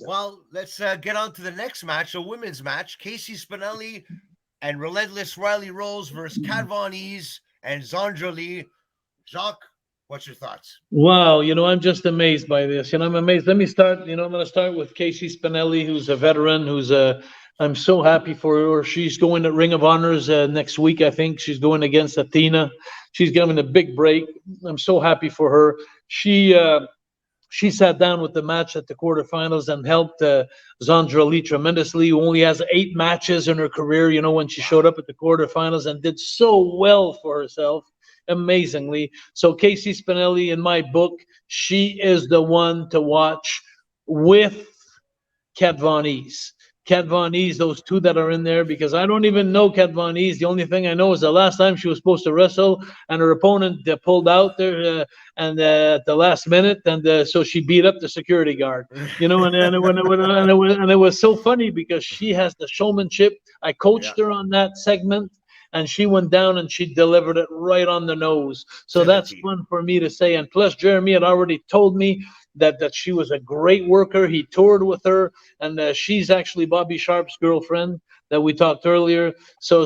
Well, let's get on to the next match, a women's match. Casey Spinelli and Relentless Rylie Rose versus Kat Von Heez and Zondra Lee. Jacques, what's your thoughts? Wow, I'm just amazed by this. I'm amazed. Let me start. I'm going to start with Casey Spinelli, who's a veteran, I'm so happy for her. She's going to Ring of Honors next week, I think. She's going against Athena. She's giving a big break. I'm so happy for her. She sat down with the match at the quarterfinals and helped Zondra Lee tremendously, who only has 8 matches in her career, when she showed up at the quarterfinals and did so well for herself, amazingly. So Casey Spinelli, in my book, she is the one to watch with Kat Von Heez. Kat Von Heez, those two that are in there, because I don't even know Kat Von Heez. The only thing I know is the last time she was supposed to wrestle and her opponent pulled out there and at the last minute, and so she beat up the security guard. And it was so funny because she has the showmanship. I coached her on that segment, and she went down and she delivered it right on the nose. So 17. That's fun for me to say. And plus, Jeremy had already told me that she was a great worker. He toured with her, and she's actually Bobby Sharp's girlfriend that we talked earlier. So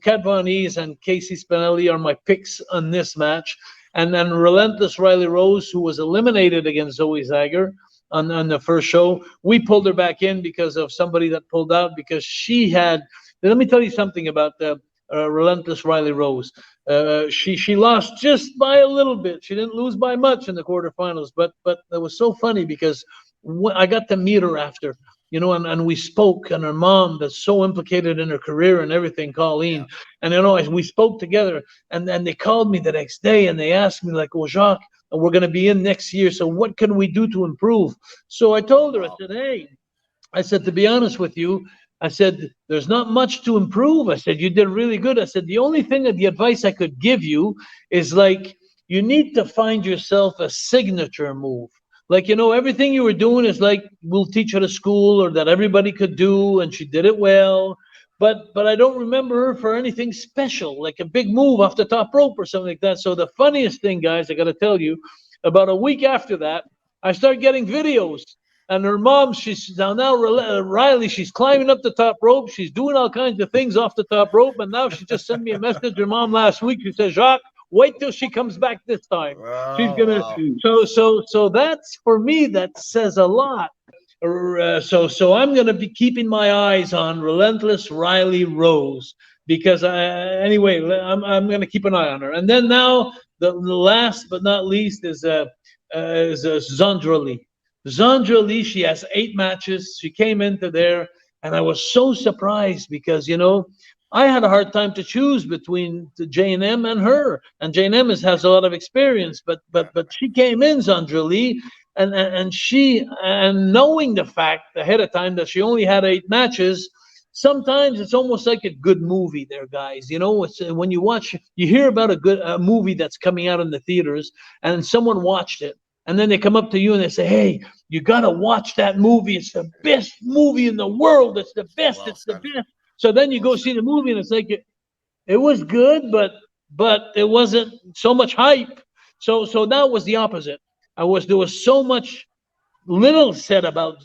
Kat Von Heez and Casey Spinelli are my picks on this match. And then Relentless Rylie Rose, who was eliminated against Zoe Zager on the first show, we pulled her back in because of somebody that pulled out, because she had. Let me tell you something about Relentless Rylie Rose. She lost just by a little bit. She didn't lose by much in the quarterfinals, but it was so funny because I got to meet her after, and we spoke, and her mom, that's so implicated in her career and everything, Colleen, and we spoke together, and then they called me the next day and they asked me like, "Oh, Jacques, we're going to be in next year, so what can we do to improve?" So I told her, I said, "Hey," I said, "to be honest with you, I said, there's not much to improve." I said, "You did really good." I said, "The only thing the advice I could give you is like, you need to find yourself a signature move. Like, everything you were doing is like, we'll teach at a school or that everybody could do." And she did it well. But I don't remember her for anything special, like a big move off the top rope or something like that. So the funniest thing, guys, I got to tell you, about a week after that, I started getting videos. And her mom, she's now Rylie, she's climbing up the top rope. She's doing all kinds of things off the top rope. And now she just sent me a message, her mom, last week. She says, "Jacques, wait till she comes back this time. She's gonna." So that's, for me, that says a lot. So I'm gonna be keeping my eyes on Relentless Rylie Rose, because anyway, I'm gonna keep an eye on her. And then now the last but not least is Zondra Lee. Zondra Lee, she has 8 matches. She came into there, and I was so surprised because, I had a hard time to choose between the J&M and her. And J&M has a lot of experience, but she came in, Zondra Lee, and knowing the fact ahead of time that she only had 8 matches, sometimes it's almost like a good movie there, guys. It's, when you hear about a movie that's coming out in the theaters, and someone watched it, and then they come up to you and they say, "Hey, you got to watch that movie. It's the best movie in the world. It's the best. It's the best." So then you go see the movie, and it's like, it was good, but it wasn't so much hype. So that was the opposite. There was so much little said about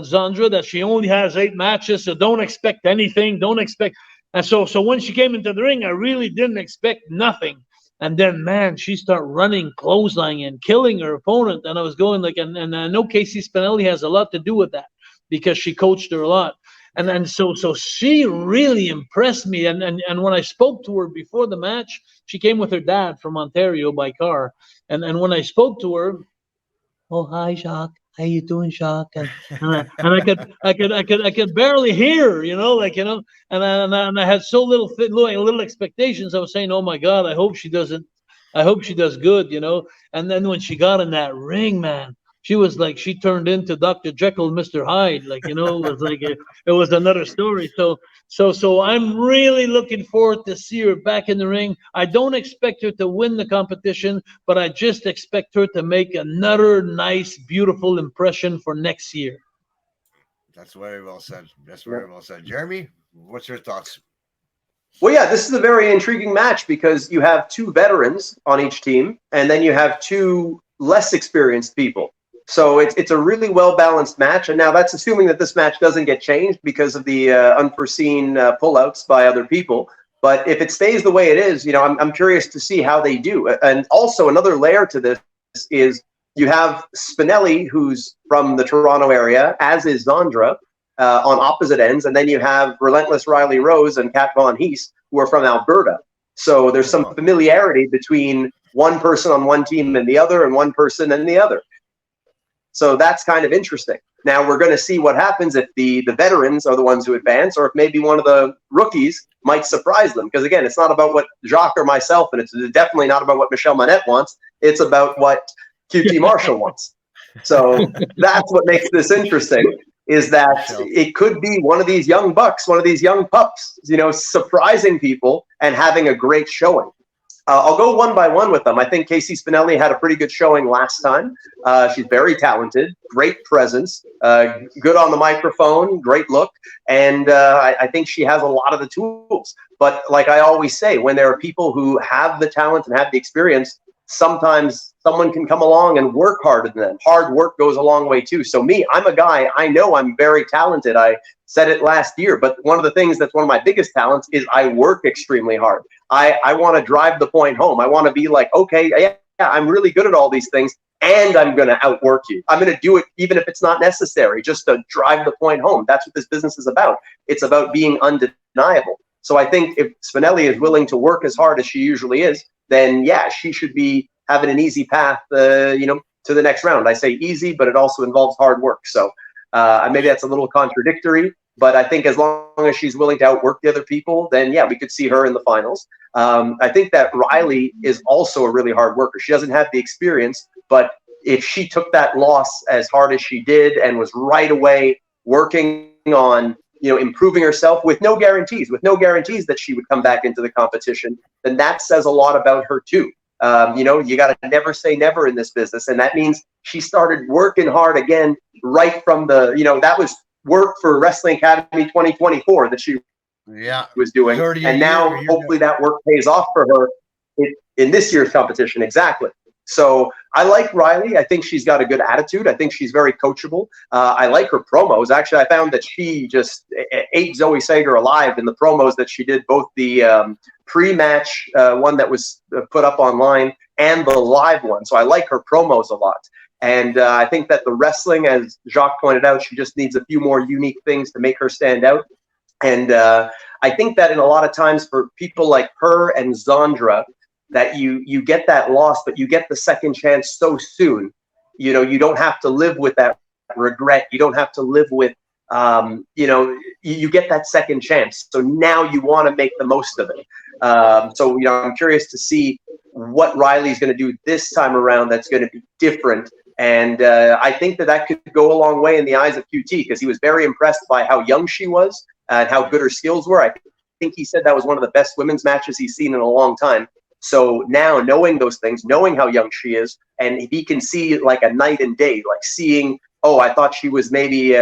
Zondra, that she only has 8 matches, so don't expect anything. Don't expect. And so when she came into the ring, I really didn't expect nothing. And then, man, she started running, clotheslining, and killing her opponent. And I was going like, and I know Casey Spinelli has a lot to do with that, because she coached her a lot. And so she really impressed me. And when I spoke to her before the match, she came with her dad from Ontario by car. And when I spoke to her, "Oh, hi, Jacques. How you doing, Jacques?" And I could barely hear, and I had so little expectations. I was saying, "Oh my God, I hope she does good," And then when she got in that ring, man, she was like, she turned into Dr. Jekyll and Mr. Hyde, it was like it was another story. So I'm really looking forward to see her back in the ring. I don't expect her to win the competition, but I just expect her to make another nice, beautiful impression for next year. That's very well said. That's very well said. Jeremy, what's your thoughts? Well, yeah, this is a very intriguing match because you have 2 veterans on each team, and then you have 2 less experienced people. So it's a really well-balanced match. And now that's assuming that this match doesn't get changed because of the unforeseen pullouts by other people. But if it stays the way it is, I'm curious to see how they do. And also another layer to this is you have Spinelli, who's from the Toronto area, as is Zondra, on opposite ends. And then you have Relentless Rylie Rose and Kat Von Hees, who are from Alberta. So there's some familiarity between one person on one team and the other, and one person and the other. So that's kind of interesting. Now we're going to see what happens if the veterans are the ones who advance, or if maybe one of the rookies might surprise them. Because again, it's not about what Jacques or myself, and it's definitely not about what Michelle Manette wants. It's about what QT Marshall wants. So that's what makes this interesting, is that it could be one of these young bucks, one of these young pups, surprising people and having a great showing. I'll go one by one with them. I think Casey Spinelli had a pretty good showing last time. She's very talented, great presence, good on the microphone, great look. And I think she has a lot of the tools. But like I always say, when there are people who have the talent and have the experience, sometimes someone can come along and work harder than them. Hard work goes a long way too. So me, I'm a guy, I know I'm very talented. I said it last year, but one of the things that's one of my biggest talents is I work extremely hard. I want to drive the point home. I want to be like, okay, yeah, I'm really good at all these things, and I'm going to outwork you. I'm going to do it even if it's not necessary, just to drive the point home. That's what this business is about. It's about being undeniable. So I think if Spinelli is willing to work as hard as she usually is, then yeah, she should be having an easy path, to the next round. I say easy, but it also involves hard work. So maybe that's a little contradictory, but I think as long as she's willing to outwork the other people, then yeah, we could see her in the finals. I think that Rylie is also a really hard worker. She doesn't have the experience, but if she took that loss as hard as she did and was right away working on improving herself with no guarantees that she would come back into the competition, then that says a lot about her too. You got to never say never in this business. And that means she started working hard again, right from that was work for Wrestling Academy 2024 that she was doing. And now hopefully that work pays off for her in this year's competition. Exactly. So I like Rylie. I think she's got a good attitude. I think she's very coachable. I like her promos. Actually, I found that she just ate Zoe Sager alive in the promos that she did, both the pre-match one that was put up online and the live one. So I like her promos a lot. And I think that the wrestling, as Jacques pointed out, she just needs a few more unique things to make her stand out. And I think that in a lot of times for people like her and Zondra, that you get that loss, but you get the second chance so soon. You don't have to live with that regret. You don't have to live with, you get that second chance. So now you want to make the most of it. So I'm curious to see what Rylie's going to do this time around that's going to be different. And I think that could go a long way in the eyes of QT, because he was very impressed by how young she was and how good her skills were. I think he said that was one of the best women's matches he's seen in a long time. So now knowing those things, knowing how young she is, and he can see like a night and day, like seeing, oh, I thought she was maybe,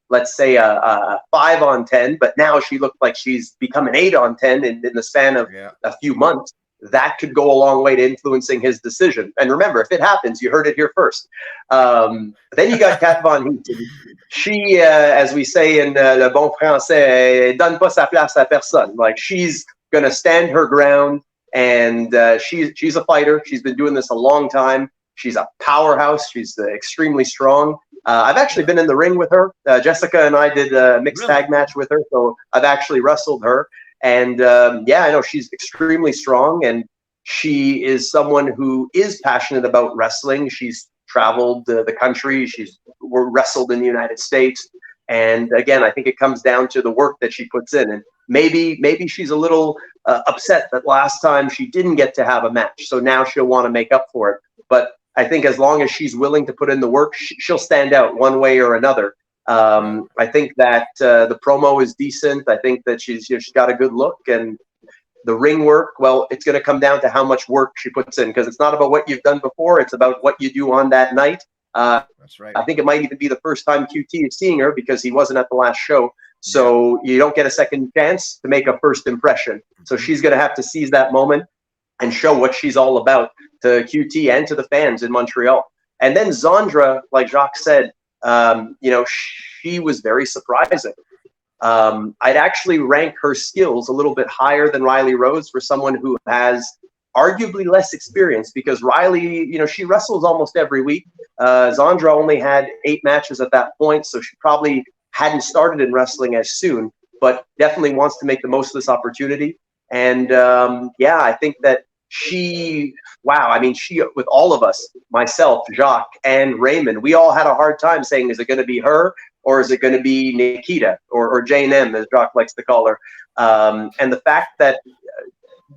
let's say a 5 on 10, but now she looked like she's become an 8 on 10 in the span of a few months. That could go a long way to influencing his decision. And remember, if it happens, you heard it here first. Then you got Kat Von Hees. She, as we say in le bon français, donne pas sa place à personne. Like, she's going to stand her ground. And she's a fighter. She's been doing this a long time. She's a powerhouse. She's extremely strong. I've actually been in the ring with her. Jessica and I did a mixed tag match with her, so I've actually wrestled her. And I know she's extremely strong, and she is someone who is passionate about wrestling. She's traveled the country. She's wrestled in the United States. And again, I think it comes down to the work that she puts in. And maybe she's a little upset that last time she didn't get to have a match. So now she'll want to make up for it. But I think as long as she's willing to put in the work, she'll stand out one way or another. I think that the promo is decent. I think that she's got a good look. And the ring work, well, it's going to come down to how much work she puts in, because it's not about what you've done before. It's about what you do on that night. That's right. I think it might even be the first time QT is seeing her, because he wasn't at the last show. So you don't get a second chance to make a first impression. So she's going to have to seize that moment and show what she's all about to QT and to the fans in Montreal. And then Zondra, like Jacques said, she was very surprising. I'd actually rank her skills a little bit higher than Rylie Rose for someone who has arguably less experience, because Rylie, she wrestles almost every week. Zondra only had 8 matches at that point, so she probably hadn't started in wrestling as soon, but definitely wants to make the most of this opportunity. And I think that she, with all of us, myself, Jacques, and Raymond, we all had a hard time saying, is it going to be her or is it going to be Nikita or Jane M, as Jacques likes to call her? And the fact that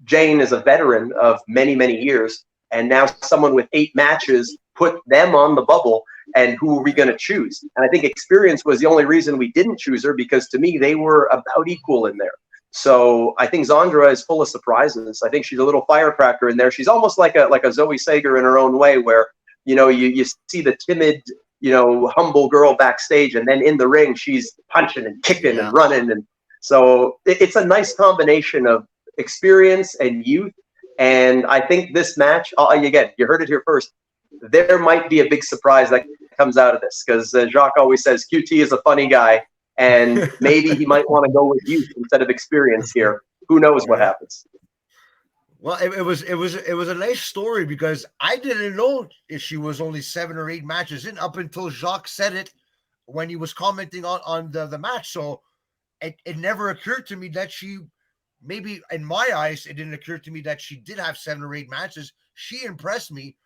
Jane is a veteran of many, many years, and now someone with 8 matches put them on the bubble, and who are we going to choose? And I think experience was the only reason we didn't choose her, because to me, they were about equal in there. So I think Zondra is full of surprises. I think she's a little firecracker in there. She's almost like a Zoe Sager in her own way, where, you see the timid, humble girl backstage, and then in the ring, she's punching and kicking and running. And so it's a nice combination of experience and youth. And I think this match, again, you heard it here first, there might be a big surprise that comes out of this, because Jacques always says QT is a funny guy, and maybe he might want to go with youth instead of experience here. Who knows what happens? Well, it was a nice story, because I didn't know if she was only 7 or 8 matches in, up until Jacques said it when he was commenting on the match. So it never occurred to me that she, maybe in my eyes, it didn't occur to me that she did have 7 or 8 matches. She impressed me.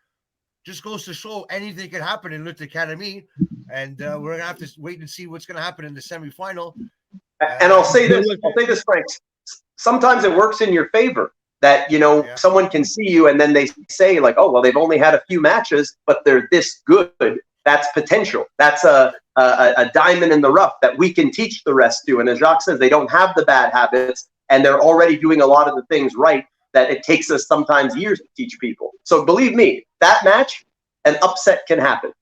Just goes to show anything can happen in Lutte Academie, and we're gonna have to wait and see what's gonna happen in the semifinal. And I'll say this, Frank. Sometimes it works in your favor that someone can see you, and then they say like, oh well, they've only had a few matches, but they're this good. That's potential. That's a diamond in the rough that we can teach the rest to. And as Jacques says, they don't have the bad habits, and they're already doing a lot of the things right that it takes us sometimes years to teach people. So believe me, that match, an upset can happen.